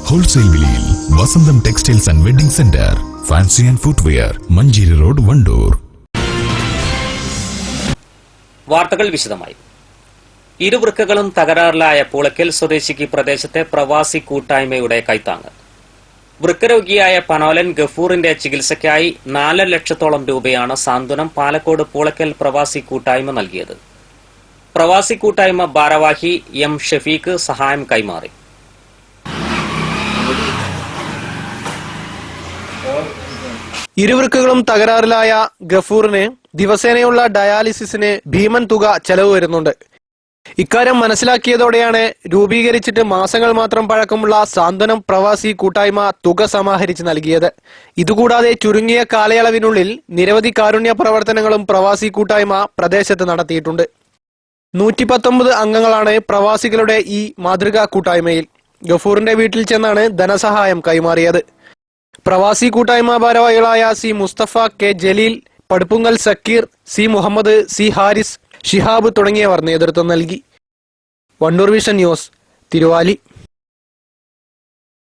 Wholesale വിലയിൽ വസന്തം textiles and wedding centre, fancy and footwear, Manjeri road, Wandoor. വാർത്തകൾ വിശദമായി. ഇരുവൃക്കകളും തകരാറിലായ പൂളയ്ക്കൽ സ്വദേശിക്ക് പ്രദേശത്തെ പ്രവാസി കൂട്ടായ്മയുടെ കൈത്താങ്ങ്. വൃക്കരോഗിയായ പനോലൻ ഗഫൂറിന്റെ ചികിത്സയ്ക്കായി 4 ലക്ഷത്തോളം രൂപയാണ് സാന്ത്വനം പാലക്കോട് പൂളയ്ക്കൽ പ്രവാസി കൂട്ടായ്മ നൽകിയത്. പ്രവാസി കൂട്ടായ്മ ഭാരവാഹി എം ഷഫീഖ് സഹായം കൈമാറി. ഇരുവൃക്കകളും തകരാറിലായ ഗഫൂറിന് ദിവസേനയുള്ള ഡയാലിസിസിന് ഭീമൻ തുക ചെലവ് വരുന്നുണ്ട്. ഇക്കാര്യം മനസ്സിലാക്കിയതോടെയാണ് രൂപീകരിച്ചിട്ട് മാസങ്ങൾ മാത്രം പഴക്കമുള്ള സാന്ത്വനം പ്രവാസി കൂട്ടായ്മ തുക സമാഹരിച്ച് നൽകിയത്. ഇതുകൂടാതെ ചുരുങ്ങിയ കാലയളവിനുള്ളിൽ നിരവധി കാരുണ്യ പ്രവർത്തനങ്ങളും പ്രവാസി കൂട്ടായ്മ പ്രദേശത്ത് നടത്തിയിട്ടുണ്ട്. 119 അംഗങ്ങളാണ് പ്രവാസികളുടെ ഈ മാതൃകാ കൂട്ടായ്മയിൽ. ഗഫൂറിന്റെ വീട്ടിൽ ചെന്നാണ് ധനസഹായം കൈമാറിയത്. പ്രവാസി കൂട്ടായ്മ ഭാരവാഹികളായ C Mustafa, K Jaleel, Paduppungal Sakeer, C Muhammad, C Haris, Shihab തുടങ്ങിയവർ നേതൃത്വം നൽകി. Wandoor vision news, Thiruvali.